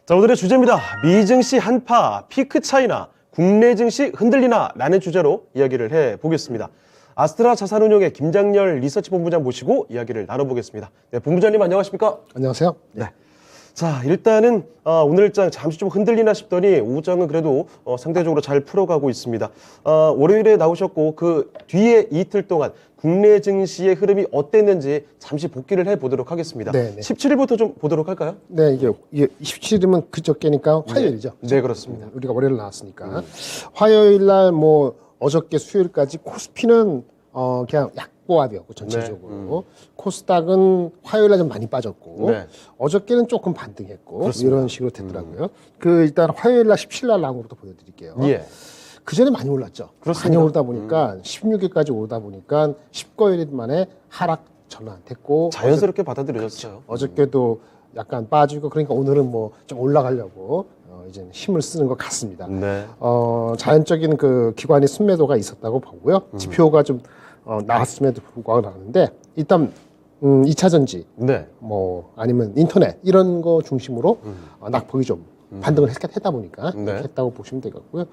자, 오늘의 주제입니다. 미증시 한파, 피크 차이나 국내 증시 흔들리나 라는 주제로 이야기를 해보겠습니다. 아스트라 자산운용의 김장렬 리서치 본부장 모시고 이야기를 나눠보겠습니다. 네, 본부장님 안녕하십니까? 안녕하세요. 네. 자, 일단은 오늘장 잠시 좀 흔들리나 싶더니 오후장은 그래도 상대적으로 잘 풀어가고 있습니다. 월요일에 나오셨고 그 뒤에 이틀 동안 국내 증시의 흐름이 어땠는지 잠시 복기를 해보도록 하겠습니다. 네네. 17일부터 좀 보도록 할까요? 네, 이게 27일이면 그저께니까 화요일이죠. 네, 그렇습니다. 우리가 월요일 나왔으니까. 화요일 날 뭐 어저께 수요일까지 코스피는 그냥 약보합이었고 전체적으로. 코스닥은 화요일 날 좀 많이 빠졌고 네. 어저께는 조금 반등했고 그렇습니다. 이런 식으로 됐더라고요. 그 일단 화요일 날 17일 날 나온 것부터 보여드릴게요. 예. 그 전에 많이 올랐죠. 그렇습니다. 많이 오르다 보니까 16일까지 오르다 보니까 19일 만에 하락 전환됐고 자연스럽게 받아들여졌어요. 어저께도 약간 빠지고 그러니까 오늘은 뭐 좀 올라가려고 이제 힘을 쓰는 것 같습니다. 네. 자연적인 그 기관의 순매도가 있었다고 보고요. 지표가 좀 나왔음에도 불구하고 나왔는데 일단 2차 전지 네. 뭐 아니면 인터넷 이런 거 중심으로 낙폭이 좀 반등을 했다 보니까 네. 이렇게 했다고 보시면 되겠고요.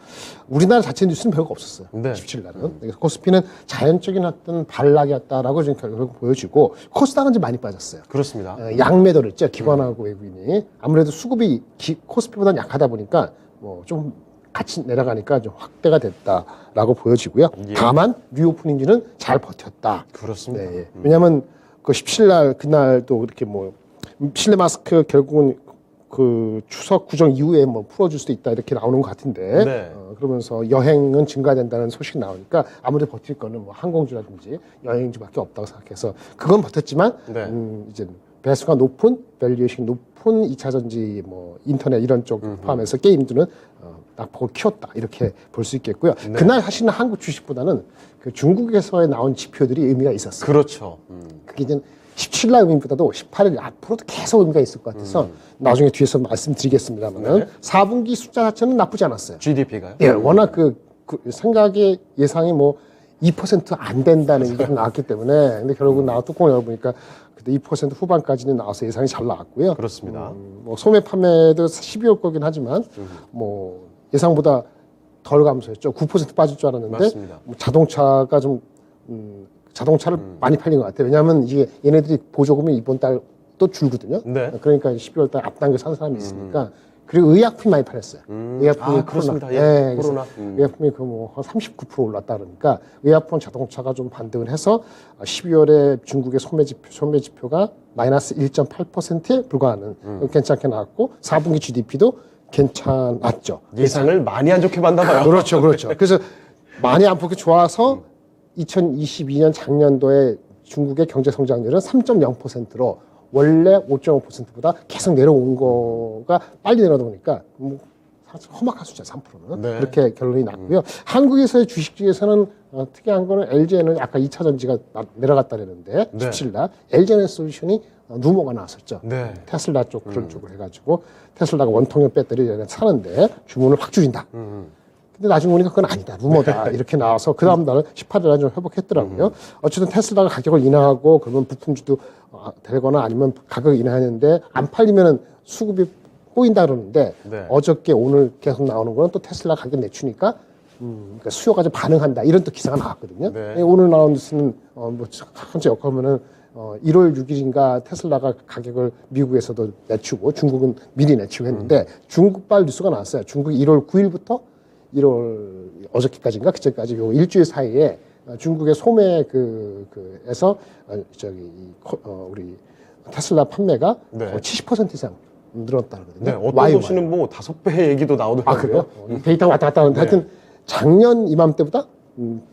우리나라 자체 뉴스는 별거 없었어요. 네. 17일 날은. 그래서 코스피는 자연적인 어떤 반락이었다라고 지금 결국 보여지고 코스닥은 좀 많이 빠졌어요. 그렇습니다. 양매도를 했죠. 기관하고 외국인이. 아무래도 수급이 코스피보다는 약하다 보니까 뭐 좀 같이 내려가니까 좀 확대가 됐다라고 보여지고요. 예. 다만 리오프닝주는 잘 버텼다. 그렇습니다. 네. 왜냐하면 그 17일 날 그날도 이렇게 뭐 실내 마스크 결국은 그 추석 구정 이후에 뭐 풀어줄 수도 있다 이렇게 나오는 것 같은데 네. 그러면서 여행은 증가된다는 소식이 나오니까 아무래도 버틸 거는 뭐 항공주라든지 여행주밖에 없다고 생각해서 그건 버텼지만 네. 이제 배수가 높은 밸류에이션이 높은 2차 전지 뭐 인터넷 이런 쪽 포함해서 게임들은 낙폭을 키웠다 이렇게 볼 수 있겠고요. 네. 그날 하시는 한국 주식보다는 그 중국에서 나온 지표들이 의미가 있었어요. 그렇죠. 그게 이제 17일 날 의미보다도 18일 앞으로도 계속 의미가 있을 것 같아서 나중에 뒤에서 말씀드리겠습니다만은 네. 4분기 숫자 자체는 나쁘지 않았어요. GDP가요? 예, 워낙 그 생각의 예상이 뭐 2%안 된다는 얘기가 나왔기 때문에 근데 결국은 뚜껑을 열어보니까 그때 2% 후반까지는 나와서 예상이 잘 나왔고요. 그렇습니다. 뭐 소매 판매도 12월 거긴 하지만 뭐 예상보다 덜 감소했죠. 9% 빠질 줄 알았는데 맞습니다. 뭐 자동차가 좀 자동차를 많이 팔린 것 같아요. 왜냐하면 이게 얘네들이 보조금이 이번 달 또 줄거든요. 네. 그러니까 12월 달 앞당겨 산 사람이 있으니까 그리고 의약품이 많이 팔렸어요. 의약품이 그렇습니다. 코로나. 예, 코로나. 의약품이 그 뭐 한 39% 올랐다 그러니까 의약품 자동차가 좀 반등을 해서 12월에 중국의 소매 지표가 마이너스 1.8%에 불과하는 괜찮게 나왔고 4분기 GDP도 괜찮았죠. 예상을 많이 안 좋게 봤나 봐요. 그렇죠. 그래서 많이 안 좋게 좋아서 2022년 작년도에 중국의 경제 성장률은 3.0%로 원래 5.5%보다 계속 내려온 거가 빨리 내려오다 보니까 뭐 사실 험악한 숫자 3%는 네. 그렇게 결론이 났고요. 한국에서의 주식중에서는 특이한 거는 LG에는 아까 2차 전지가 내려갔다 그랬는데 네. 17일 날 LG에너솔루션이 루머가 나왔었죠. 네. 테슬라 쪽 그런 쪽으로 해가지고 테슬라가 원통형 배터리를 사는데 주문을 확 줄인다. 근데 나중에 보니까 그건 아니다. 루머다. 이렇게 나와서 그 다음 날은 18일 날 좀 회복했더라고요. 어쨌든 테슬라가 가격을 인하하고 그러면 부품주도 되거나 아니면 가격을 인하하는데 안 팔리면은 수급이 꼬인다 그러는데 네. 어저께 오늘 계속 나오는 거는 또 테슬라 가격 내추니까 그러니까 수요가 좀 반응한다. 이런 또 기사가 나왔거든요. 네. 오늘 나온 뉴스는 뭐 한째 역하면은 1월 6일인가 테슬라가 가격을 미국에서도 내추고 중국은 미리 내추고 했는데 중국발 뉴스가 나왔어요. 중국이 1월 9일부터 1월 어저께까지인가 그때까지 요 일주일 사이에 중국의 소매 에서 우리 테슬라 판매가 네. 70% 이상 늘었다 그러거든요. 네, 어떤 YY. 도시는 뭐 5배 얘기도 나오더라고요. 아 그래요? 데이터가 왔다 갔다 하는데 네. 하여튼 작년 이맘때보다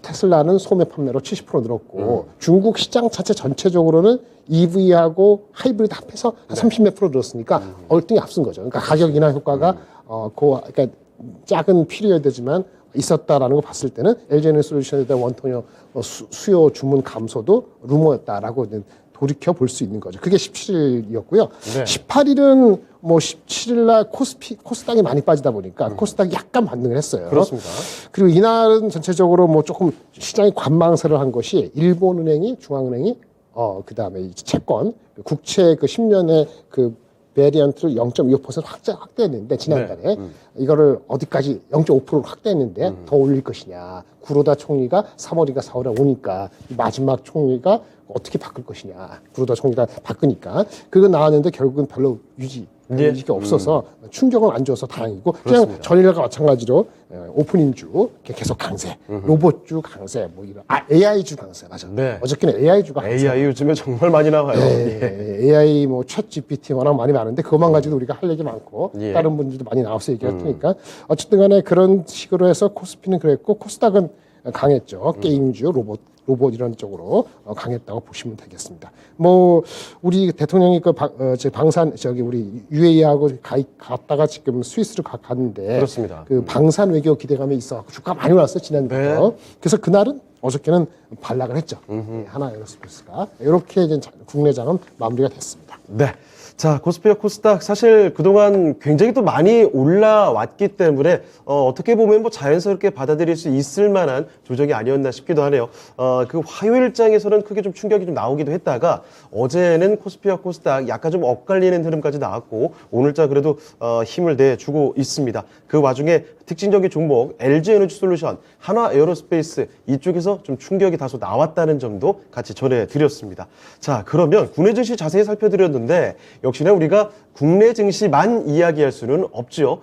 테슬라는 소매 판매로 70% 늘었고 중국 시장 자체 전체적으로는 EV하고 하이브리드 합해서 한 30몇 프로 늘었으니까 얼등이 앞선 거죠. 그러니까 가격 인하 효과가 그러니까 작은 피리어드지만 있었다라는 거 봤을 때는 LG에너솔루션에 대한 원통형 수요 주문 감소도 루머였다라고 돌이켜 볼 수 있는 거죠. 그게 17일이었고요. 네. 18일은 뭐 17일 날 코스닥이 많이 빠지다 보니까 코스닥이 약간 반등을 했어요. 그렇습니다. 그리고 이날은 전체적으로 뭐 조금 시장이 관망세를 한 것이 일본은행이 중앙은행이 그다음에 이 채권 국채 그 10년의 그 베리언트를 0.25% 확대했는데 지난달에 이거를 어디까지 0.5%로 확대했는데 더 올릴 것이냐. 구로다 총리가 3월인가 4월에 오니까 마지막 총리가 어떻게 바꿀 것이냐. 구로다 총리가 바꾸니까 그거 나왔는데 결국은 별로 유지가 없어서 충격은 안 줘서 다행이고 그냥 전일과 마찬가지로 오픈인주 계속 강세, 로봇주 강세, 뭐 이런 AI주 강세 맞아. 네. 어저께는 AI주가 강세. AI 요즘에 정말 많이 나와요. 예. AI 뭐 챗 GPT 워낙 많이 많은데 그것만 가지고 우리가 할 얘기 많고 예. 다른 분들도 많이 나와서 얘기할 테니까 어쨌든 간에 그런 식으로 해서 코스피는 그랬고 코스닥은 강했죠. 게임주, 로봇 이런 쪽으로 강했다고 보시면 되겠습니다. 뭐 우리 대통령이 그 방산 우리 UAE하고 갔다가 지금 스위스로 갔는데 그렇습니다. 그 방산 외교 기대감이 있어 주가 많이 올랐어요 지난주에. 네. 그래서 그날은 어저께는 반락을 했죠. 하나 에어로스페이스가 이렇게 이제 국내장은 마무리가 됐습니다. 네. 자, 코스피와 코스닥 사실 그동안 굉장히 또 많이 올라왔기 때문에 어떻게 보면 뭐 자연스럽게 받아들일 수 있을 만한 조정이 아니었나 싶기도 하네요. 그 화요일장에서는 크게 좀 충격이 좀 나오기도 했다가 어제는 코스피와 코스닥 약간 좀 엇갈리는 흐름까지 나왔고 오늘자 그래도 힘을 내주고 있습니다. 그 와중에 특징적인 종목 LG에너지솔루션, 한화에어로스페이스 이쪽에서 좀 충격이 다소 나왔다는 점도 같이 전해드렸습니다. 자, 그러면 국내 증시 자세히 살펴드렸는데 역시나 우리가 국내 증시만 이야기할 수는 없죠.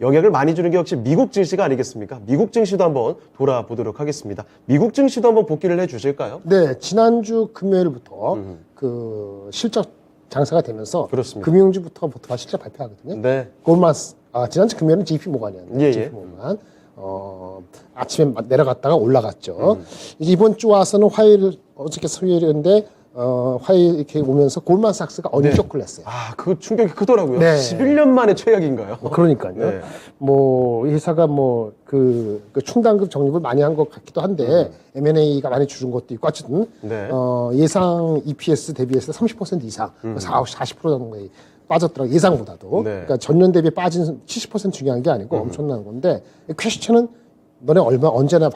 영향을 많이 주는 게 역시 미국 증시가 아니겠습니까? 미국 증시도 한번 돌아보도록 하겠습니다. 미국 증시도 한번 복귀를 해주실까요? 네, 지난주 금요일부터 그 실적 장사가 되면서 그렇습니다. 금융주부터 보통 실적 발표하거든요. 네. 지난주 금요일은 JP 모간이었는데 예, 예. JP 모간 아침에 내려갔다가 올라갔죠. 이제 이번 주 와서는 화요일 어저께 수요일인데 화요일 이렇게 오면서 골만삭스가 언쇼크를 했어요. 아, 그 충격이 크더라고요. 네. 11년 만에 최악인가요? 그러니까요. 네. 뭐 회사가 뭐 그 충당급 적립을 많이 한 것 같기도 한데 M&A가 많이 줄은 것도 있고 어쨌든 네. 예상 EPS 대비해서 30% 이상, 40% 정도의 빠졌더라고요. 예상보다도. 네. 그러니까 전년 대비 빠진 70% 중요한 게 아니고 엄청난 건데 퀘스천은 너네 언제나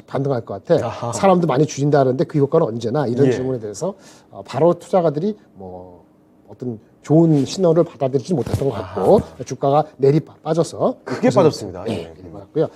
반등할 것 같아. 아하. 사람도 많이 줄인다는데 그 효과는 언제나 이런 예. 질문에 대해서 바로 투자가들이 뭐 어떤 좋은 신호를 받아들이지 못했던 것 같고 주가가 내리 빠져서 크게 빠졌습니다. 네, 내리 빠졌고요.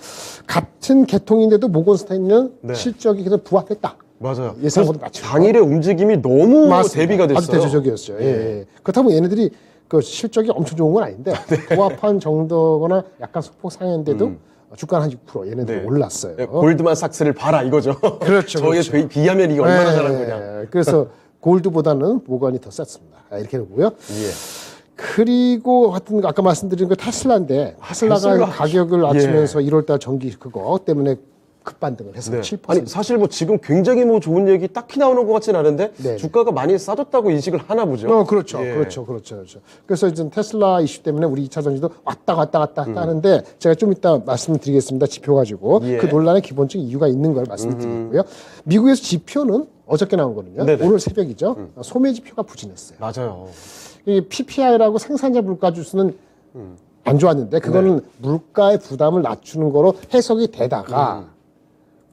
같은 계통인데도 모건스타인은 네. 실적이 그래서 부합했다. 맞아요. 예상보다 그래서 낮죠. 당일의 움직임이 너무 맞습니다. 대비가 됐어요. 아주 대조적이었어요. 예. 그렇다고 얘네들이 그 실적이 엄청 좋은 건 아닌데 부합한 정도거나 약간 소폭 상했는데도 주가는 한 6% 얘네들이 네. 올랐어요. 네, 골드만삭스를 봐라 이거죠. 그렇죠, 저에 그렇죠. 비하면 이게 얼마나 네. 잘한 거냐. 그래서 골드보다는 모건이 더 쌌습니다. 이렇게 되고요. 예. 그리고 하여튼 아까 말씀드린 그 테슬라인데 테슬라가 테슬라. 가격을 낮추면서 1월달 전기 그거 때문에 급반등을 해서 네. 7%. 아니 사실 뭐 지금 굉장히 뭐 좋은 얘기 딱히 나오는 것 같진 않은데 네. 주가가 많이 싸졌다고 인식을 하나 보죠. 그렇죠. 예. 그렇죠. 그래서 이제 테슬라 이슈 때문에 우리 2차 전지도 왔다 갔다 하는데 제가 좀 이따 말씀을 드리겠습니다. 지표 가지고. 예. 그 논란의 기본적인 이유가 있는 걸 말씀을 드리고요. 미국에서 지표는 어저께 나온 거거든요. 네네. 오늘 새벽이죠. 소매 지표가 부진했어요. 맞아요. 이 PPI라고 생산자 물가 지수는 안 좋았는데 그거는 물가의 부담을 낮추는 거로 해석이 되다가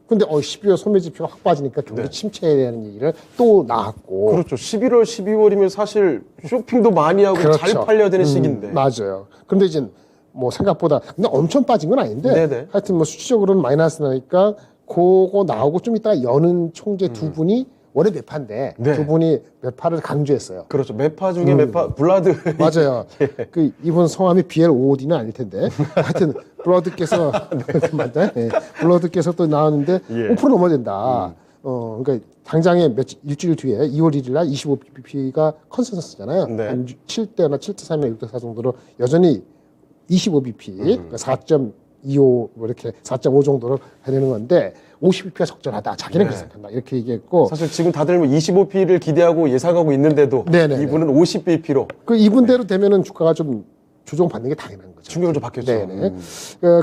근데 12월 소매 지표가 확 빠지니까 경기 침체에 대한 얘기를 또 나왔고 그렇죠. 11월, 12월이면 사실 쇼핑도 많이 하고 그렇죠. 잘 팔려야 되는 시기인데. 맞아요. 그런데 이제 뭐 생각보다 근데 엄청 빠진 건 아닌데 네네. 하여튼 뭐 수치적으로는 마이너스 나니까 그거 나오고 좀 이따 여는 총재 두 분이 원래 매파인데 네. 두 분이 매파를 강조했어요. 그렇죠. 매파 중에 매파, 블라드. 맞아요. 예. 그 이분 성함이 BLOOD는 아닐 텐데 하여튼 블러드께서 맞다. 네. 블러드께서 또 나왔는데 예. 5% 넘어야 된다. 그러니까 당장에 일주일 뒤에 2월 1일 날 25bp가 컨센서스잖아요. 네. 한 7대나 7.3나 6.4 정도로 여전히 25bp, 그러니까 4.25 뭐 이렇게 4.5 정도로 해내는 건데 50bp가 적절하다. 자기는 그렇게 생각한다. 이렇게 얘기했고 사실 지금 다들 뭐 25P를 기대하고 예상하고 있는데도 네네네. 이분은 50BP로 그 이분대로 되면은 주가가 좀 조정받는 게 당연한 거죠. 충격을 좀 받겠죠. 네네.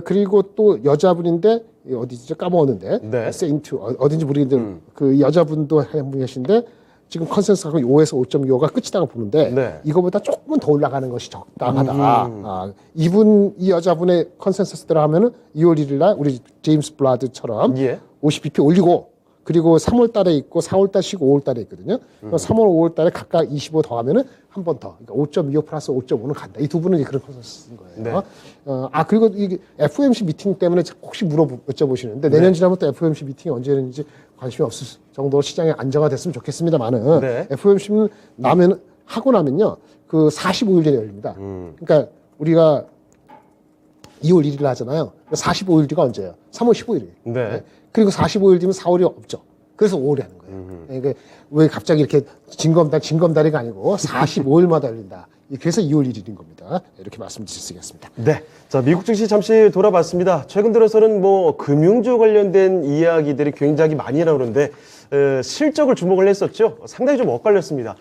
그리고 또 여자분인데 어디지 까먹었는데 네. 세인트 어딘지 모르겠는데 그 여자분도 한 분이 계신데 지금 컨센서스가 5에서 5.25가 끝이라고 보는데 네. 이거보다 조금은 더 올라가는 것이 적당하다. 이 여자분의 컨센서스대로 하면은 2월 1일 날 우리 제임스 블라드처럼 예. 50bp 올리고 그리고 3월 달에 있고 4월 달 쉬고 5월 달에 있거든요. 3월, 5월 달에 각각 25 더하면은 한 번 더. 그러니까 5.25 플러스 5.5는 간다. 이 두 분은 이제 그런 컨센서스 쓴 거예요. 네. 그리고 이게 FOMC 미팅 때문에 혹시 여쭤보시는데 내년 지나면 또 FOMC 미팅이 언제 되는지 관심이 없을 정도로 시장이 안정화됐으면 좋겠습니다만은 네. FOMC는 하고 나면요. 그 45일 전에 열립니다. 그러니까 우리가 2월 1일 하잖아요. 45일 뒤가 언제예요? 3월 15일이에요. 네. 그리고 45일 뒤면 4월이 없죠. 그래서 5월에 하는 거예요. 그러니까 왜 갑자기 이렇게 징검다리가 아니고 45일마다 열린다. 그래서 2월 1일인 겁니다. 이렇게 말씀드릴 수 있겠습니다. 네. 자, 미국 증시 잠시 돌아봤습니다. 최근 들어서는 뭐 금융주 관련된 이야기들이 굉장히 많이 나오는데 실적을 주목을 했었죠. 상당히 좀 엇갈렸습니다.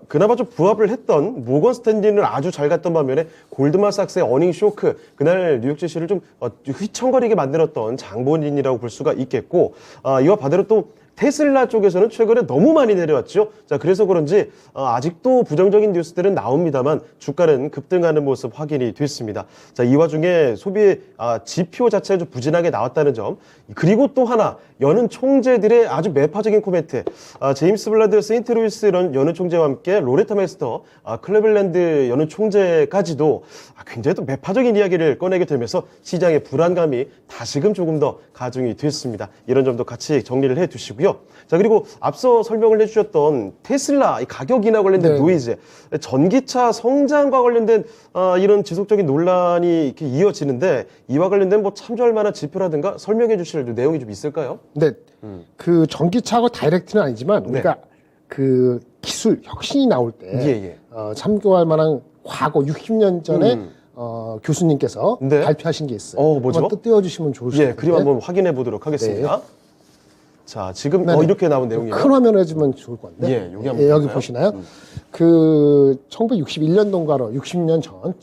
그나마 좀 부합을 했던 모건 스탠리는 아주 잘 갔던 반면에 골드만삭스의 어닝 쇼크, 그날 뉴욕 증시를 좀 휘청거리게 만들었던 장본인이라고 볼 수가 있겠고, 이와 반대로 또 테슬라 쪽에서는 최근에 너무 많이 내려왔죠. 자, 그래서 그런지 아직도 부정적인 뉴스들은 나옵니다만 주가는 급등하는 모습 확인이 됐습니다. 자, 이 와중에 소비 지표 자체가 좀 부진하게 나왔다는 점, 그리고 또 하나 연은 총재들의 아주 매파적인 코멘트. 제임스 블라드 세인트루이스 연은 총재와 함께 로레타 메스터, 클레블랜드 연은 총재까지도 굉장히 또 매파적인 이야기를 꺼내게 되면서 시장의 불안감이 다시금 조금 더 가중이 됐습니다. 이런 점도 같이 정리를 해 두시고요. 자, 그리고 앞서 설명을 해주셨던 테슬라 이 가격이나 관련된 노이즈, 전기차 성장과 관련된 이런 지속적인 논란이 이렇게 이어지는데 이와 관련된 뭐 참조할 만한 지표라든가 설명해 주실 내용이 좀 있을까요? 네. 그 전기차하고 다이렉트는 아니지만 우리가 그 기술 혁신이 나올 때 참고할 만한 과거 60년 전에 교수님께서 발표하신 게 있어요. 뭐죠? 한번 띄워주시면 좋으실 텐데. 그림 한번 확인해 보도록 하겠습니다. 자, 지금 이렇게 나온 내용이에요. 큰 화면을 해주면 좋을 것 같은데. 여기 보시나요? 그 1961년도인가로 60년 전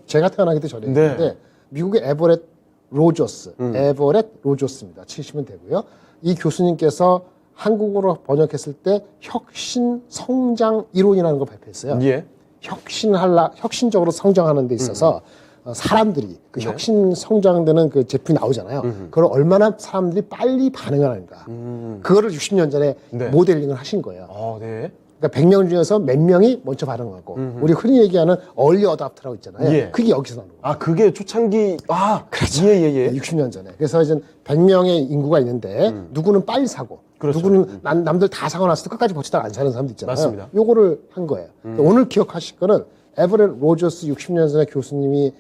제가 태어나기도 전에 미국의 에버렛 로저스입니다. 치시면 되고요. 이 교수님께서 한국어로 번역했을 때 혁신 성장 이론이라는 걸 발표했어요. 혁신적으로 성장하는 데 있어서 사람들이 그 혁신 성장되는 그 제품이 나오잖아요. 그걸 얼마나 사람들이 빨리 반응을 하는가. 그거를 60년 전에 모델링을 하신 거예요. 그러니까 100명 중에서 몇 명이 먼저 반응하고 우리 흔히 얘기하는 얼리 어답터라고 있잖아요. 그게 여기서 나오는 거예요. 그게 초창기 그렇죠. 60년 전에. 그래서 이제 100명의 인구가 있는데 누구는 빨리 사고 누구는 남들 다 사고 났을 때 끝까지 버티다가 안 사는 사람도 있잖아요. 맞습니다. 요거를 한 거예요. 오늘 기억하실 거는 에버렛 로저스 60년 전에 교수님이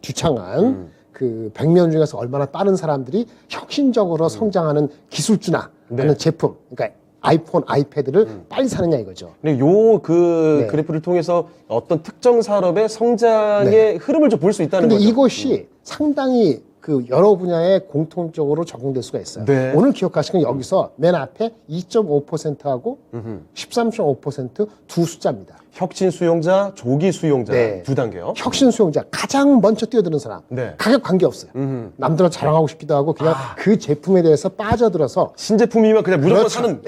주창한 그 100명 중에서 얼마나 빠른 사람들이 혁신적으로 성장하는 기술주나 하는 제품, 그러니까 아이폰, 아이패드를 빨리 사느냐 이거죠. 그래프를 통해서 어떤 특정 산업의 성장의 흐름을 좀 볼 수 있다는 거죠. 근데 이것이 상당히 그 여러 분야에 공통적으로 적용될 수가 있어요. 오늘 기억하시면 여기서 맨 앞에 2.5%하고 13.5% 두 숫자입니다. 혁신 수용자, 조기 수용자 두 단계요. 혁신 수용자 가장 먼저 뛰어드는 사람. 가격 관계없어요. 남들은 자랑하고 싶기도 하고 그냥 그 제품에 대해서 빠져들어서 신제품이면 그냥 무조건 사는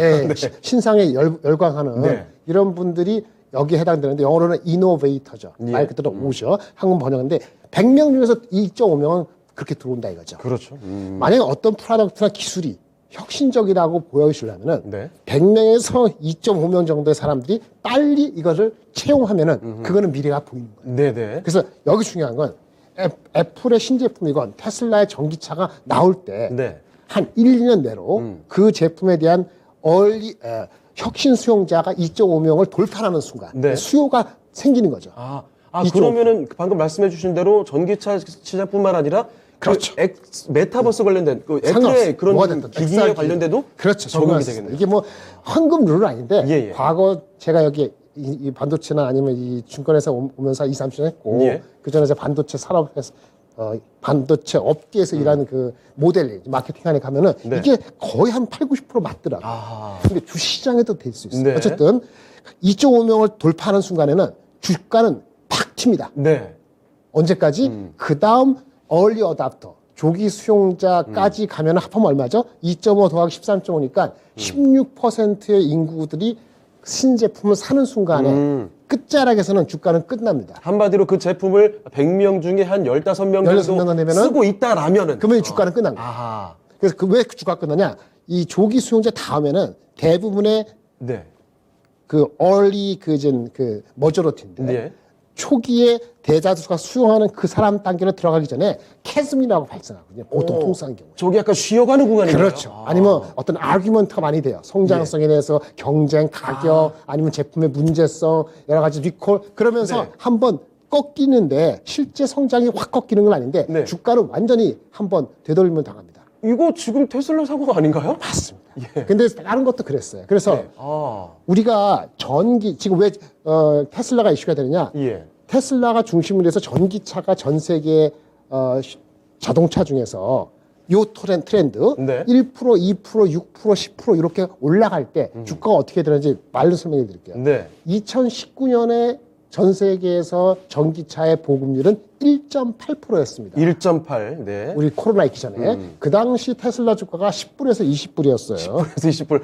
신상에 열광하는 이런 분들이 여기에 해당되는데 영어로는 이노베이터죠. 말 그대로 오죠. 한국 번역인데 100명 중에서 2.5명은 그렇게 들어온다 이거죠. 그렇죠. 만약에 어떤 프로덕트나 기술이 혁신적이라고 보여주려면은 100명에서 2.5명 정도의 사람들이 빨리 이것을 채용하면은 그거는 미래가 보이는 거예요. 그래서 여기 중요한 건 애플의 신제품이건 테슬라의 전기차가 나올 때 한 1, 2년 내로 그 제품에 대한 혁신 수용자가 2.5명을 돌파하는 순간 수요가 생기는 거죠. 그러면은 방금 말씀해 주신 대로 전기차 시장뿐만 아니라 그렇죠. 메타버스 관련된 애플의 그런 기기에 관련돼도 적용이 되겠네요. 이게 뭐 황금 룰은 아닌데 과거 제가 여기 이 반도체나 아니면 이 증권회사 오면서 2, 30년 했고 그전에 제가 반도체 산업에서 반도체 업계에서 일하는 그 모델링 마케팅 안에 가면은 이게 거의 한 8, 90% 맞더라고요. 근데 주시장에도 될 수 있어요. 어쨌든 2.5명을 돌파하는 순간에는 주가는 팍 튑니다. 언제까지? 그 다음 얼리 어답터 조기 수용자까지 가면 합하면 얼마죠? 2.5 더하기 13.5니까 16%의 인구들이 신제품을 사는 순간에 끝자락에서는 주가는 끝납니다. 한마디로 그 제품을 100명 중에 한 15명 정도 쓰고 있다라면은 그러면 주가는 끝난 거예요. 그래서 왜 주가가 끝나냐? 이 조기 수용자 다음에는 대부분의 네. 그 early 그 머저리티인데 네. 초기에 대다수가 수용하는 그 사람 단계로 들어가기 전에 캐즘이라고 발생하거든요. 보통 통상의 경우에. 저기 약간 쉬어가는 구간인가요? 그렇죠. 아니면 어떤 아규먼트가 많이 돼요. 성장성에 대해서 경쟁, 가격, 아니면 제품의 문제성, 여러 가지 리콜 그러면서 네. 한번 꺾이는데 실제 성장이 확 꺾이는 건 아닌데 네. 주가는 완전히 한번 되돌리면 당합니다. 이거 지금 테슬라 사고가 아닌가요? 맞습니다. 예. 근데 다른 것도 그랬어요. 그래서 네. 아. 우리가 지금 왜 테슬라가 이슈가 되느냐? 예. 테슬라가 중심으로 해서 전기차가 전 세계 자동차 중에서 요 트렌드 네. 1%, 2%, 6%, 10% 이렇게 올라갈 때 주가가 어떻게 되는지 말로 설명해 드릴게요. 네. 2019년에 전 세계에서 전기차의 보급률은 1.8%였습니다. 1.8. 네. 우리 코로나 있기 전에 그 당시 테슬라 주가가 10불에서 20불이었어요. 그래서 20불.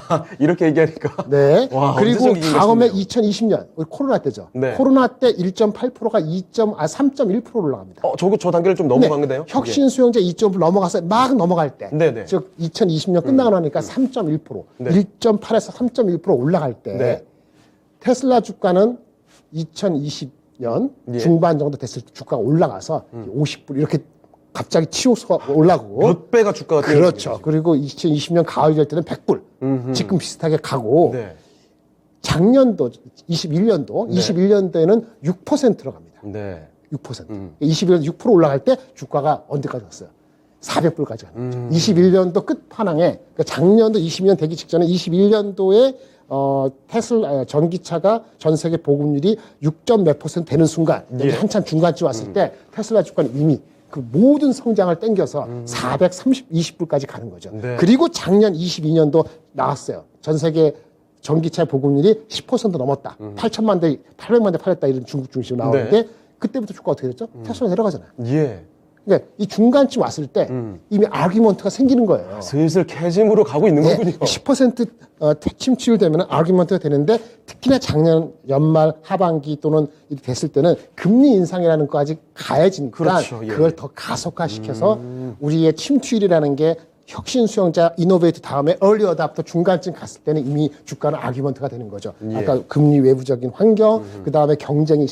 와, 이렇게 얘기하니까. 네. 와, 그리고 언제 저기 다음에 이겼었네요. 2020년 우리 코로나 때죠. 네. 코로나 때 1.8%가 3.1% 올라갑니다. 저 단계를 좀 넘어간 건데요? 혁신 수용자 2.5 넘어가서 막 넘어갈 때, 네네. 즉 2020년 끝나고 나니까 3.1%, 네. 1.8에서 3.1% 올라갈 때 네. 테슬라 주가는 2020년 예. 중반 정도 됐을 때 주가가 올라가서 50불 이렇게 갑자기 치솟아 올라가고 몇 배가 주가가 뛰는 그렇죠. 거죠, 그리고 2020년 가을 될 때는 100불. 지금 비슷하게 가고 네. 작년도 21년도에는 6%로 갑니다. 네. 6%. 21년 6% 올라갈 때 주가가 언제까지 갔어요? 400불까지 가는 거죠. 21년도 끝판왕에 그러니까 작년도 20년 되기 직전에 21년도에 테슬라 전기차가 전 세계 보급률이 6점 몇 % 되는 순간 여기 예. 한참 중간쯤 왔을 때 테슬라 주가는 이미 그 모든 성장을 땡겨서 420불까지 가는 거죠. 네. 그리고 작년 22년도 나왔어요. 전 세계 전기차 보급률이 10% 넘었다. 800만 대 팔렸다 이런 중국 중심으로 나오는데 그때부터 주가 어떻게 됐죠? 테슬라 내려가잖아요. 예. 그러니까 이 중간쯤 왔을 때 이미 아규먼트가 생기는 거예요. 슬슬 캐짐으로 가고 있는 네, 거군요. 10% 침투율 되면 아규먼트가 되는데 특히나 작년 연말 하반기 또는 이렇게 됐을 때는 금리 인상이라는 거까지 가해지니까 그렇죠, 예. 그걸 더 가속화시켜서 우리의 침투율이라는 게 혁신 수용자 이노베이트 다음에 얼리 어답터 중간쯤 갔을 때는 이미 주가는 아규먼트가 되는 거죠. 예. 아까 금리 외부적인 환경, 그 다음에 경쟁이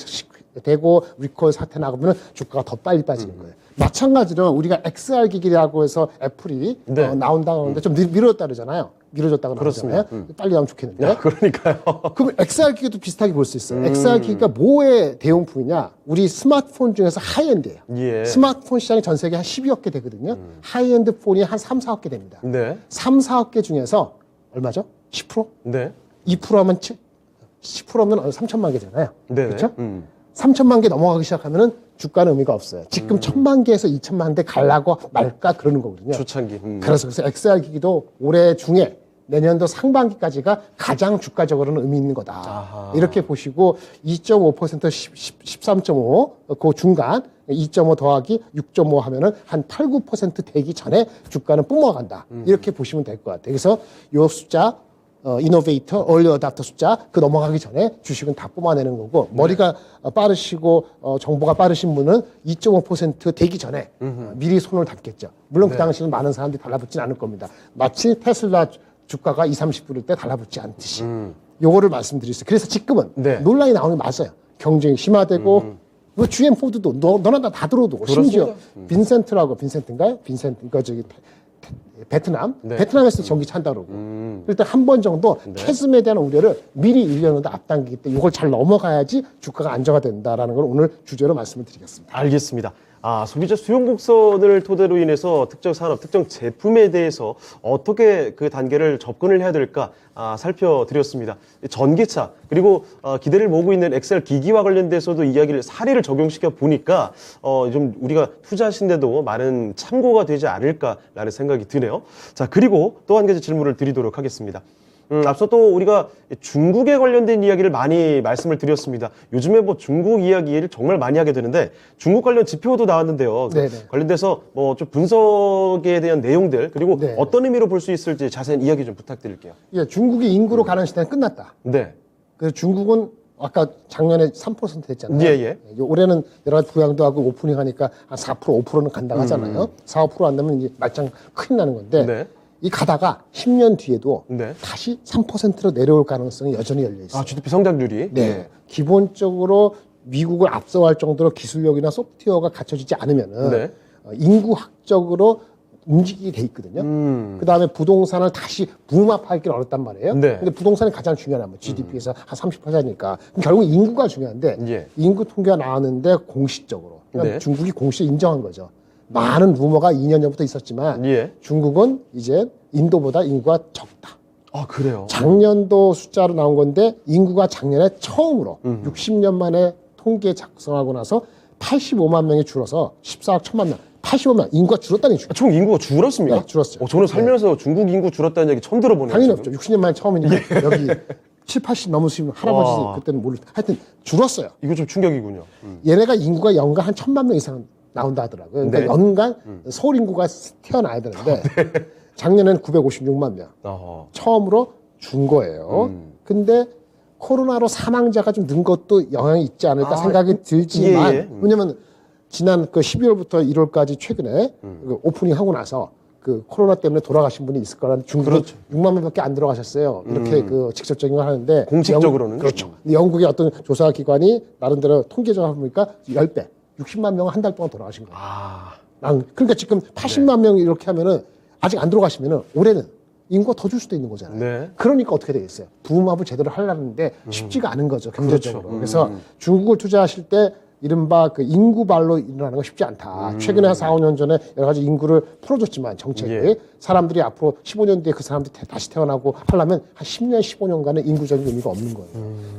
되고 리콜 사태 나가면 주가가 더 빨리 빠지는 거예요. 마찬가지로 우리가 XR 기기라고 해서 애플이 네. 나온다고 하는데 좀 미뤄졌다 그러잖아요. 미뤄졌다고 나오잖아요. 빨리 나오면 좋겠는데. 야, 그러니까요. 그럼 XR 기기도 비슷하게 볼 수 있어요. XR 기기가 뭐의 대용품이냐? 우리 스마트폰 중에서 하이엔드예요. 예. 스마트폰 시장이 전 세계 한 12억 개 되거든요. 하이엔드 폰이 한 3, 4억 개 됩니다. 네. 3, 4억 개 중에서 얼마죠? 10%? 네. 2%하면 10%면 3천만 개잖아요. 네네. 그렇죠? 3천만 개 넘어가기 시작하면은 주가는 의미가 없어요. 지금 1,000만 개에서 2천만 대 갈라고 말까 그러는 거거든요. 초창기. 그래서 XR 기기도 올해 중에 내년도 상반기까지가 가장 주가적으로는 의미 있는 거다. 아하. 이렇게 보시고 2.5% 13.5 그 중간 2.5 더하기 6.5 하면은 한 8, 9% 되기 전에 주가는 뿜어간다. 이렇게 보시면 될 것 같아요. 그래서 요 숫자 이노베이터, 얼리 어답터 숫자 그 넘어가기 전에 주식은 다 뽑아내는 거고 머리가 빠르시고 정보가 빠르신 분은 2.5% 되기 전에 미리 손을 담겠죠. 물론 그 당시는 많은 사람들이 달라붙진 않을 겁니다. 마치 테슬라 주가가 20, 30불일 때 달라붙지 않듯이 요거를 말씀드렸어요. 그래서 지금은 네. 논란이 나오는 게 맞아요. 경쟁이 심화되고 뭐 GM 포드도 너나 다 들어오고 심지어 빈센트인가요? 그러니까 저기 베트남, 네. 베트남에서 전기차 한다고 그러고 일단 한 번 정도 캐즘에 대한 우려를 미리 1년 정도 앞당기기 때문에 이걸 잘 넘어가야지 주가가 안정화된다라는 걸 오늘 주제로 말씀을 드리겠습니다. 알겠습니다. 소비자 수용 곡선을 토대로 인해서 특정 산업, 특정 제품에 대해서 어떻게 그 단계를 접근을 해야 될까 살펴드렸습니다. 전기차 그리고 기대를 모으고 있는 XR 기기와 관련돼서도 이야기를 사례를 적용시켜 보니까 좀 우리가 투자하신데도 많은 참고가 되지 않을까라는 생각이 드네요. 자, 그리고 또 한 가지 질문을 드리도록 하겠습니다. 앞서 또 우리가 중국에 관련된 이야기를 많이 말씀을 드렸습니다. 요즘에 뭐 중국 이야기를 정말 많이 하게 되는데 중국 관련 지표도 나왔는데요. 네네. 관련돼서 뭐 좀 분석에 대한 내용들 그리고 네. 어떤 의미로 볼 수 있을지 자세한 이야기 좀 부탁드릴게요. 예, 중국이 인구로 가는 시대는 끝났다. 네. 그래서 중국은 아까 작년에 3% 됐잖아요. 예. 올해는 여러 가지 부양도 하고 오프닝 하니까 한 4%, 5%는 간다고 하잖아요. 4, 5% 안 되면 이제 말짱 큰일 나는 건데 네. 이 가다가 10년 뒤에도 네. 다시 3%로 내려올 가능성이 여전히 열려 있어요. 아, GDP 성장률이? 네. 기본적으로 미국을 앞서갈 정도로 기술력이나 소프트웨어가 갖춰지지 않으면은 네. 인구학적으로 움직이게 돼 있거든요. 그 다음에 부동산을 다시 붐업하기는 어렵단 말이에요. 네. 근데 부동산이 가장 중요한 뭐 GDP에서 한 30%니까 결국 인구가 중요한데 예. 인구 통계가 나왔는데 공식적으로 그러니까 네. 중국이 공식적으로 인정한 거죠. 많은 루머가 2년 전부터 있었지만 예. 중국은 이제 인도보다 인구가 적다. 아, 그래요? 작년도 숫자로 나온 건데 인구가 작년에 처음으로 60년 만에 통계 작성하고 나서 85만 명이 줄어서 14억 1천만 명. 85만 인구가 줄었다는 얘기죠. 아, 총 인구가 줄었습니까? 네, 줄었어요. 저는 살면서 중국 인구 줄었다는 얘기 처음 들어보네요. 당연히 지금. 없죠. 60년 만에 처음이니까 여기 7, 80 넘으시면 할아버지 와. 그때는 모를 하여튼 줄었어요. 이거 좀 충격이군요. 얘네가 인구가 연간 한 1,000만 명 이상 나온다 하더라고요. 그러니까 네. 연간 서울 인구가 태어나야 되는데 작년에는 956만 명. 아하. 처음으로 준 거예요. 근데 코로나로 사망자가 좀 는 것도 영향이 있지 않을까 생각이 들지만 예. 왜냐면 지난 그 12월부터 1월까지 최근에 그 오프닝 하고 나서 그 코로나 때문에 돌아가신 분이 있을 거라는 중국은 그렇죠. 6만 명밖에 안 들어가셨어요. 이렇게 그 직접적인 걸 하는데 공식적으로는? 그렇죠. 근데 영국의 어떤 조사 기관이 나름대로 통계적으로 보니까 10배, 60만 명은 한 달 동안 돌아가신 거예요. 아, 그러니까 지금 80만 명 이렇게 하면은 아직 안 들어가시면은 올해는 인구가 더 줄 수도 있는 거잖아요. 네. 그러니까 어떻게 되겠어요? 붐업을 제대로 하려는데 쉽지가 않은 거죠, 경제적으로. 그렇죠. 그래서 중국을 투자하실 때 이른바 그 인구발로 일어나는 건 쉽지 않다. 최근에 한 4, 5년 전에 여러 가지 인구를 풀어줬지만 정책이 예. 사람들이 앞으로 15년 뒤에 그 사람들이 다시 태어나고 하려면 한 10년, 15년간의 인구적인 의미가 없는 거예요.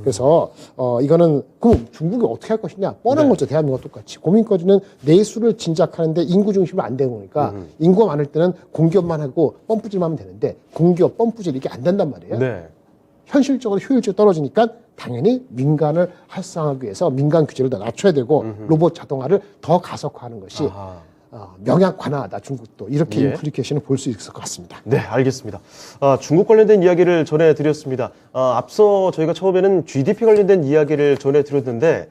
그래서 이거는 그럼 중국이 어떻게 할 것이냐? 뻔한 네. 거죠. 대한민국과 똑같이. 고민거리는 내수를 진작하는데 인구 중심으로 안 되는 거니까 인구가 많을 때는 공기업만 하고 펌프질만 하면 되는데 공기업, 펌프질 이게 안 된단 말이에요. 네. 현실적으로 효율적이 떨어지니까 당연히 민간을 활성화하기 위해서 민간 규제를 더 낮춰야 되고 로봇 자동화를 더 가속화하는 것이 아하. 명약 관화하다 중국도 이렇게 예. 인플리케이션을 볼 수 있을 것 같습니다. 네, 알겠습니다. 중국 관련된 이야기를 전해드렸습니다. 앞서 저희가 처음에는 GDP 관련된 이야기를 전해드렸는데,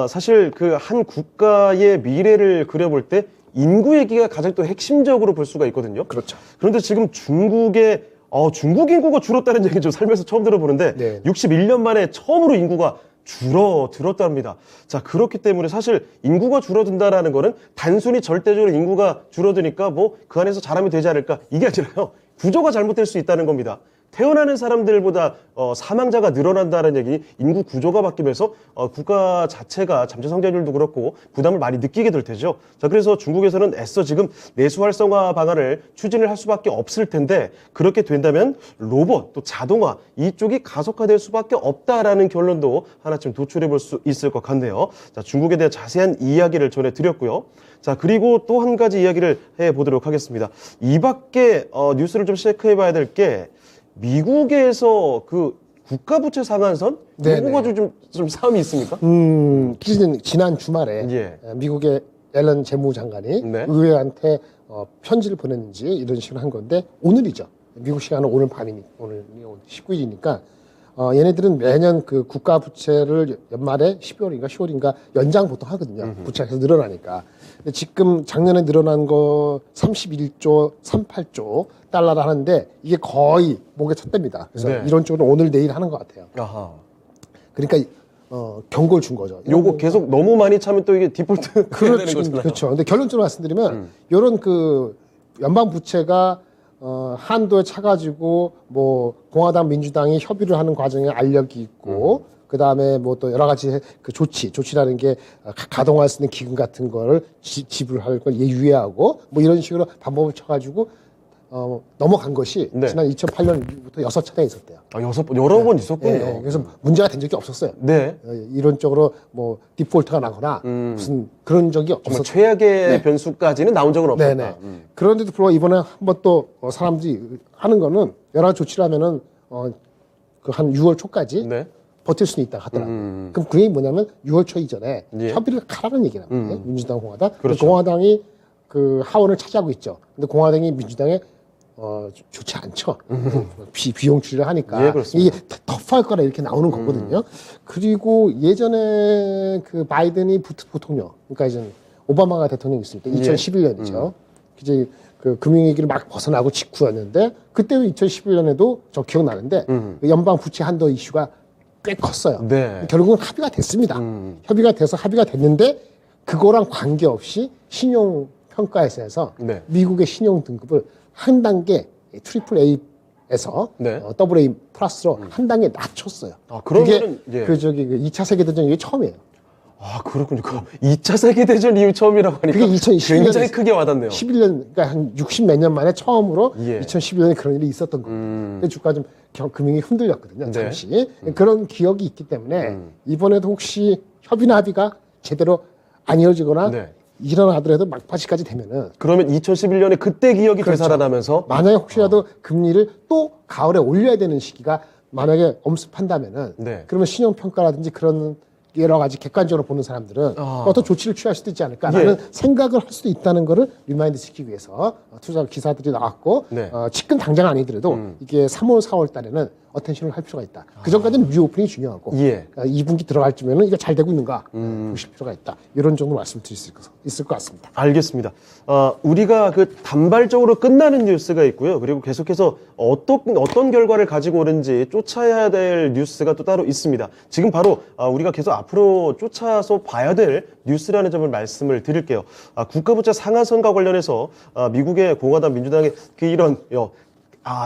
사실 그 한 국가의 미래를 그려볼 때 인구 얘기가 가장 또 핵심적으로 볼 수가 있거든요. 그렇죠. 그런데 지금 중국의 중국 인구가 줄었다는 얘기 좀 살면서 처음 들어보는데 네. 61년 만에 처음으로 인구가 줄어들었답니다. 자, 그렇기 때문에 사실 인구가 줄어든다라는 거는 단순히 절대적으로 인구가 줄어드니까 뭐 그 안에서 잘하면 되지 않을까 이게 아니라요. 구조가 잘못될 수 있다는 겁니다. 태어나는 사람들보다 사망자가 늘어난다는 얘기, 인구 구조가 바뀌면서 국가 자체가 잠재 성장률도 그렇고 부담을 많이 느끼게 될 테죠. 자, 그래서 중국에서는 애써 지금 내수 활성화 방안을 추진을 할 수밖에 없을 텐데 그렇게 된다면 로봇 또 자동화 이쪽이 가속화될 수밖에 없다라는 결론도 하나쯤 도출해 볼 수 있을 것 같네요. 자, 중국에 대한 자세한 이야기를 전해드렸고요. 자, 그리고 또 한 가지 이야기를 해보도록 하겠습니다. 이 밖에 뉴스를 좀 체크해 봐야 될 게 미국에서 그 국가부채 상한선? 네네. 이거 가지고 좀 싸움이 있습니까? 지난 주말에 예. 미국의 앨런 재무장관이 네. 의회한테 편지를 보냈는지 이런 식으로 한 건데 오늘이죠. 미국 시간은 오늘 밤이니 오늘 19일이니까 얘네들은 매년 그 국가 부채를 연말에 12월인가 10월인가 연장 보통 하거든요. 부채가 계속 늘어나니까. 근데 지금 작년에 늘어난 거 31조 38조 달러를 하는데 이게 거의 목에 쳤답니다. 그래서 네. 이런 쪽으로 오늘 내일 하는 것 같아요. 아하. 그러니까 경고를 준 거죠. 요거 계속 너무 많이 차면 또 이게 디폴트 되는 거잖아요. 그렇죠. 근데 결론적으로 말씀드리면 이런 그 연방 부채가 한도에 차가지고 뭐 공화당 민주당이 협의를 하는 과정에 알력이 있고 그 다음에 뭐 또 여러 가지 그 조치라는 게 가동할 수 있는 기금 같은 걸 지불할 걸 유예하고 뭐 이런 식으로 반복을 쳐가지고 넘어간 것이 네. 지난 2008년부터 6차례 있었대요. 여러 번 있었군요. 예, 그래서 문제가 된 적이 없었어요. 네. 이론적으로 뭐 디폴트가 나거나 무슨 그런 적이 정말 없었어요. 최악의 변수까지는 나온 적은 없었다. 네네. 그런데도 불구하고 이번에 한번 또 사람들이 하는 거는 여러 가지 조치를 하면은 그 한 6월 초까지 네. 버틸 수는 있다 하더라고요. 그럼 그게 뭐냐면 6월 초 이전에 예. 협의를 가라는 얘기란 말이에요. 민주당, 공화당. 그렇죠. 공화당이 그 하원을 차지하고 있죠. 근데 공화당이 민주당에 좋지 않죠. 비용 추리를 하니까. 예, 그렇습니다. 이게 터프할 거라 이렇게 나오는 거거든요. 그리고 예전에 그 바이든이 부통령, 그러니까 이제 오바마가 대통령 있을 때 2011년이죠. 이제 그 금융위기를 막 벗어나고 직후였는데 그때 2011년에도 저 기억나는데 그 연방 부채 한도 이슈가 꽤 컸어요. 네. 결국은 합의가 됐습니다. 합의가 됐는데 그거랑 관계없이 신용 평가에서 네. 미국의 신용 등급을 한 단계 트리플 A에서 네. 더블 A 플러스로 한 단계 낮췄어요. 아, 그러면은, 그게 예. 그 2차 세계대전 이게 처음이에요. 아, 그렇군요. 그 2차 세계대전 이후 처음이라고 하니까 그게 2011 굉장히 년에 크게 와닿네요. 11년, 그러니까 한 60 몇 년 만에 처음으로 예. 2011년에 그런 일이 있었던 거예요. 근데 주가 좀 금융이 흔들렸거든요. 네. 잠시. 그런 기억이 있기 때문에 이번에도 혹시 협의나 합의가 제대로 안 이어지거나 네. 일어나더라도 막바지까지 되면은 그러면 2011년에 그때 기억이 그렇죠. 되살아나면서 만약에 혹시라도 금리를 또 가을에 올려야 되는 시기가 만약에 엄습한다면은 네. 그러면 신용평가라든지 그런 여러 가지 객관적으로 보는 사람들은 어떤 조치를 취할 수도 있지 않을까라는 예. 생각을 할 수도 있다는 거를 리마인드 시키기 위해서 투자 기사들이 나왔고 네. 지금 당장 아니더라도 이게 3월, 4월 달에는 어텐션을 할 필요가 있다. 그 전까지는 리오프닝이 중요하고 예. 2분기 들어갈 쯤에는 이게 잘 되고 있는가 보실 필요가 있다. 이런 정도 말씀드릴 수 있을 것 같습니다. 알겠습니다. 우리가 그 단발적으로 끝나는 뉴스가 있고요. 그리고 계속해서 어떤 결과를 가지고 오는지 쫓아야 될 뉴스가 또 따로 있습니다. 지금 바로 우리가 계속 앞으로 쫓아서 봐야 될 뉴스라는 점을 말씀을 드릴게요. 국가부채 상한선과 관련해서 미국의 공화당 민주당의 그 이런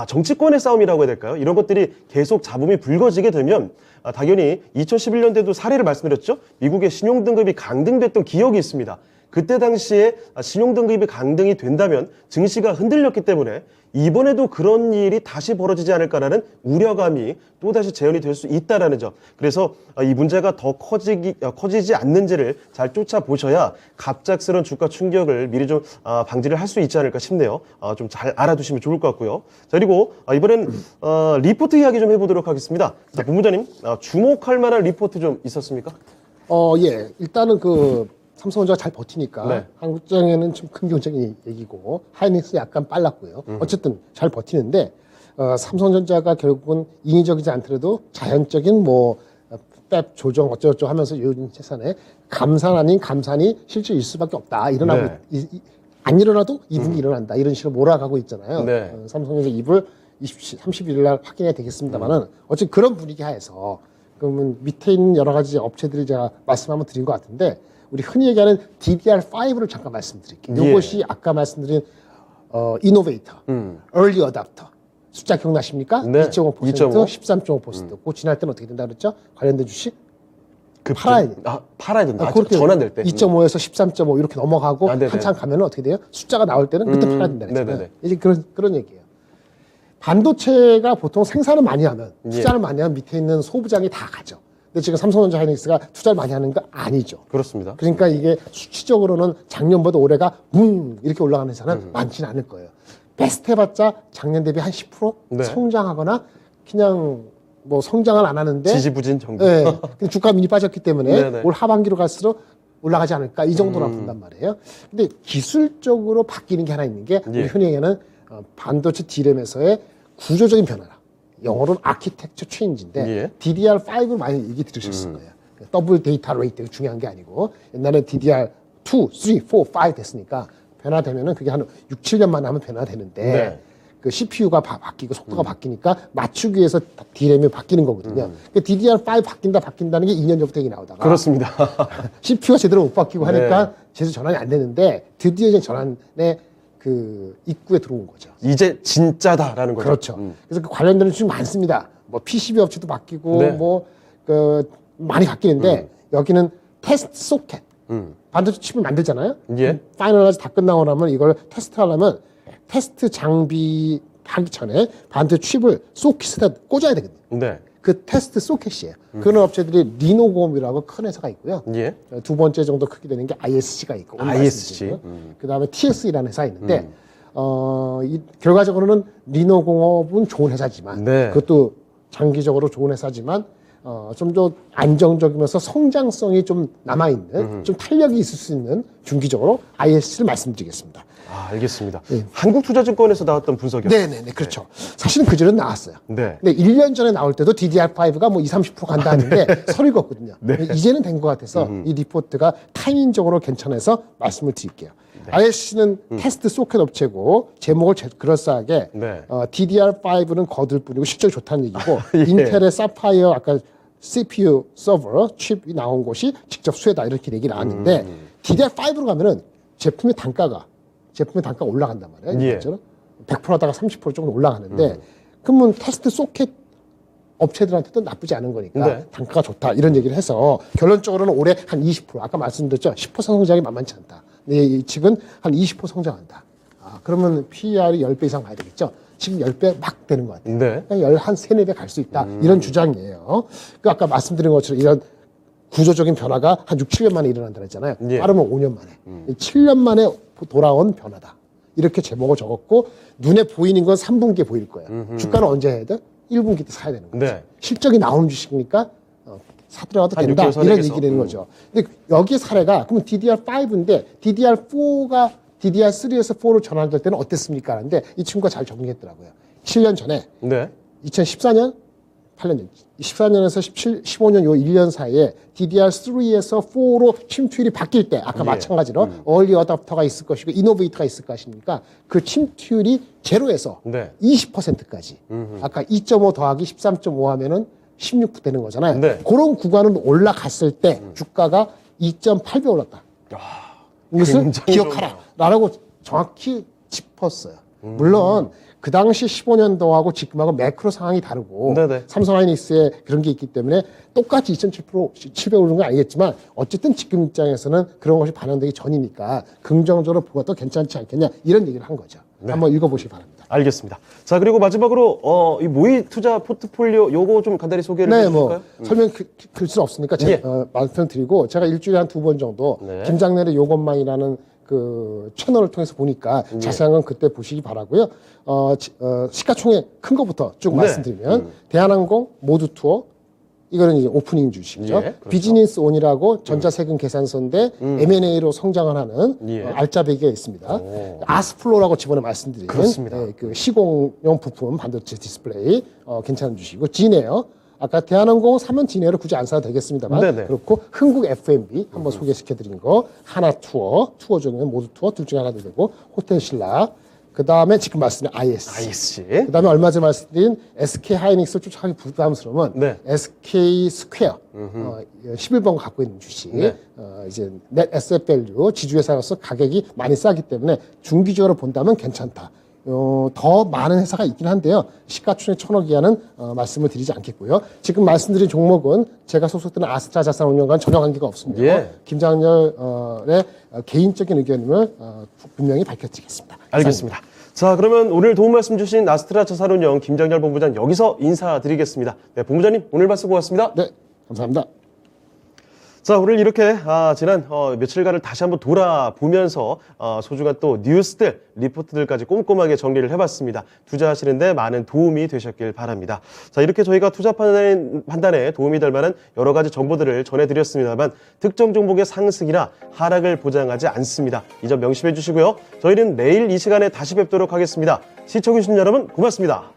정치권의 싸움이라고 해야 될까요? 이런 것들이 계속 잡음이 불거지게 되면 당연히 2011년대도 사례를 말씀드렸죠. 미국의 신용등급이 강등됐던 기억이 있습니다. 그때 당시에 신용등급이 강등이 된다면 증시가 흔들렸기 때문에 이번에도 그런 일이 다시 벌어지지 않을까라는 우려감이 또다시 재현이 될 수 있다는 점. 그래서 이 문제가 더 커지지 않는지를 잘 쫓아보셔야 갑작스러운 주가 충격을 미리 좀 방지를 할 수 있지 않을까 싶네요. 좀 잘 알아두시면 좋을 것 같고요. 자, 그리고 이번엔 리포트 이야기 좀 해보도록 하겠습니다. 자, 본부장님, 주목할 만한 리포트 좀 있었습니까? 예. 일단은 삼성전자가 잘 버티니까 네. 한국장에는 좀 큰 경쟁이 얘기고 하이닉스 약간 빨랐고요. 어쨌든 잘 버티는데 삼성전자가 결국은 인위적이지 않더라도 자연적인 법 조정 어쩌고저쩌고 하면서 요즘 재산에 감산 아닌 감산이 실질일 수밖에 없다. 일어나고 안 일어나도 2분기 일어난다. 이런 식으로 몰아가고 있잖아요. 네. 삼성전자 입을 30일 날 확인해야 되겠습니다만은 어쨌든 그런 분위기 하에서 그러면 밑에 있는 여러 가지 업체들이 제가 말씀 한번 드린 것 같은데 우리 흔히 얘기하는 DDR5를 잠깐 말씀드릴게요. 예. 이것이 아까 말씀드린 이노베이터, early adopter 숫자 기억나십니까? 네. 2.5%, 13.5%. 그거 지날 때는 어떻게 된다 그랬죠? 관련된 주식? 팔아야 돼. 팔아야 된다. 그렇게 전환될 때. 2.5에서 13.5 이렇게 넘어가고 네네. 한참 가면 어떻게 돼요? 숫자가 나올 때는 그때 팔아야 된다 그랬잖아요. 네네네. 이제 그런 얘기예요. 반도체가 보통 생산을 많이 하면 투자를 많이 하면 밑에 있는 소부장이 다 가죠. 근데 지금 삼성전자 하이닉스가 투자를 많이 하는 거 아니죠. 그렇습니다. 그러니까 이게 수치적으로는 작년보다 올해가 이렇게 올라가는 회사는 많지는 않을 거예요. 베스트 해봤자 작년 대비 한 10% 네. 성장하거나 그냥 성장을 안 하는데 지지부진 정도. 네, 근데 주가 미리 빠졌기 때문에 네네. 올 하반기로 갈수록 올라가지 않을까 이 정도로 본단 말이에요. 근데 기술적으로 바뀌는 게 하나 있는 게 우리 흔히 얘기하는 반도체 D램에서의 구조적인 변화라. 영어로는 아키텍처 체인지인데 DDR5를 많이 얘기 들으셨을 거예요. 더블 데이터 레이트가 중요한 게 아니고 옛날에 DDR2, 3, 4, 5 됐으니까 변화되면은 그게 한 6, 7년 만에 하면 변화되는데 네. 그 CPU가 바뀌고 속도가 바뀌니까 맞추기 위해서 D램이 바뀌는 거거든요. 그러니까 DDR5 바뀐다는 게 2년 전부터 얘기 나오다가 그렇습니다. CPU가 제대로 못 바뀌고 하니까 네. 제대로 전환이 안 되는데 드디어 이제 전환의 그 입구에 들어온 거죠. 이제 진짜다라는 거죠. 그렇죠. 그래서 그 관련되는 주식 많습니다. PCB 업체도 바뀌고 네. 많이 바뀌는데 여기는 테스트 소켓. 반도체 칩을 만들잖아요. 예. 파이널라이즈 다 끝나고 나면 이걸 테스트하려면 테스트 장비 하기 전에 반도체 칩을 소켓에다 꽂아야 되거든요. 네. 그 테스트 소켓이에요. 그런 업체들이 리노곰이라고 큰 회사가 있고요. 예. 두 번째 정도 크게 되는 게 ISC가 있고, ISC. 그 다음에 TSE라는 회사가 있는데, 결과적으로는 리노공업은 좋은 회사지만, 네. 그것도 장기적으로 좋은 회사지만, 좀 더 안정적이면서 성장성이 좀 남아있는, 좀 탄력이 있을 수 있는 중기적으로 ISC를 말씀드리겠습니다. 알겠습니다. 한국투자증권에서 나왔던 분석이요. 네네네, 그렇죠. 사실은 그전에 나왔어요. 네. 근데 1년 전에 나올 때도 DDR5가 뭐 20, 30% 간다 하는데 서리거든요. 이제는 된 것 같아서 이 리포트가 타이밍적으로 괜찮아서 말씀을 드릴게요. ISC는 테스트 소켓 업체고 제목을 그럴싸하게 네. DDR5는 거들 뿐이고 실적이 좋다는 얘기고 예. 인텔의 사파이어 아까 CPU 서버 칩이 나온 곳이 직접 수혜다 이렇게 얘기 나왔는데 DDR5로 가면은 제품의 단가가 올라간단 말이에요. 예. 100% 하다가 30% 정도 올라가는데 그러면 테스트 소켓 업체들한테도 나쁘지 않은 거니까 네. 단가가 좋다 이런 얘기를 해서 결론적으로는 올해 한 20% 아까 말씀드렸죠. 10% 성장이 만만치 않다. 근데 이 측은 한 20% 성장한다. 그러면 PER이 10배 이상 가야 되겠죠. 지금 10배 막 되는 것 같아요. 네. 그냥 한 3, 4배 갈 수 있다. 이런 주장이에요. 그 아까 말씀드린 것처럼 이런 구조적인 변화가 한 6, 7년 만에 일어난다 그랬잖아요. 예. 빠르면 5년 만에. 7년 만에 돌아온 변화다. 이렇게 제목을 적었고 눈에 보이는 건 3분기에 보일 거예요. 주가는 언제 해야 돼? 1분기 때 사야 되는 거죠. 네. 실적이 나오는 주식이니까 사들어가도 한 된다. 6개월 이런 선에서. 얘기 되는 거죠. 근데 여기 사례가 그러면 DDR5인데 DDR4가 DDR3에서 4로 전환될 때는 어땠습니까? 하는데 이 친구가 잘 정리했더라고요. 7년 전에 네. 2014년, 8년, 14년에서 17, 15년 요 1년 사이에 DDR3에서 4로 침투율이 바뀔 때 아까 예. 마찬가지로 얼리 어답터가 있을 것이고 이노베이터가 있을 것입니까? 그 침투율이 제로에서 네. 20%까지 아까 2.5 더하기 13.5 하면은 16% 되는 거잖아요. 네. 그런 구간은 올라갔을 때 주가가 2.8배 올랐다. 이것을 굉장히 기억하라. 라고 정확히 짚었어요. 물론 그 당시 15년도하고 지금하고 매크로 상황이 다르고 네네. 삼성하이닉스에 그런 게 있기 때문에 똑같이 2.7배 오른 건 아니겠지만 어쨌든 지금 입장에서는 그런 것이 반영되기 전이니까 긍정적으로 보가 더 괜찮지 않겠냐 이런 얘기를 한 거죠. 한번 읽어보시기 바랍니다. 알겠습니다. 자, 그리고 마지막으로 이 모의 투자 포트폴리오 요거 좀 간단히 소개를 네, 해주실까요? 설명 글 수는 없으니까 예. 제가 말씀드리고 제가 일주일에 한 2번 정도 네. 김장렬의 요것만이라는 그 채널을 통해서 보니까 자세한 건 그때 보시기 바라고요. 시가총액 큰 거부터 쭉 네. 말씀드리면 대한항공 모두 투어 이거는 이제 오프닝 주식이죠. 예, 그렇죠. 비즈니스 온이라고 전자세금 계산서인데 M&A로 성장을 하는 예. 알짜배기가 있습니다. 아스플로라고 저번에 말씀드린 그렇습니다. 그 시공용 부품 반도체 디스플레이 괜찮은 주식이고 진에어 아까 대한항공 사면 진에어를 굳이 안 사도 되겠습니다만 네네. 그렇고 흥국 F&B 한번 소개시켜드린 거 하나 투어 중에 모두 투어 둘 중에 하나도 되고 호텔 신라 그 다음에 지금 말씀드린 ISC 그 다음에 얼마 전에 말씀드린 SK 하이닉스 쫓아가기 부담스러우면 네. SK 스퀘어 11번 갖고 있는 주식 네. 이제 넷 에셋 밸류 지주회사로서 가격이 많이 싸기 때문에 중기적으로 본다면 괜찮다. 더 많은 회사가 있긴 한데요. 시가총액 1,000억 이하는 말씀을 드리지 않겠고요. 지금 말씀드린 종목은 제가 소속되는 아스트라 자산운용과는 전혀 관계가 없습니다. 예. 김장렬의 개인적인 의견을 분명히 밝혀드리겠습니다. 알겠습니다. 자, 그러면 오늘 도움 말씀 주신 아스트라 자산운용 김장렬 본부장 여기서 인사드리겠습니다. 네, 본부장님 오늘 말씀 고맙습니다. 네, 감사합니다. 자, 오늘 이렇게 지난 며칠간을 다시 한번 돌아보면서 소중한 또 뉴스들, 리포트들까지 꼼꼼하게 정리를 해봤습니다. 투자하시는데 많은 도움이 되셨길 바랍니다. 자, 이렇게 저희가 투자 판단에 도움이 될 만한 여러 가지 정보들을 전해드렸습니다만 특정 종목의 상승이나 하락을 보장하지 않습니다. 이 점 명심해 주시고요. 저희는 내일 이 시간에 다시 뵙도록 하겠습니다. 시청해주신 여러분 고맙습니다.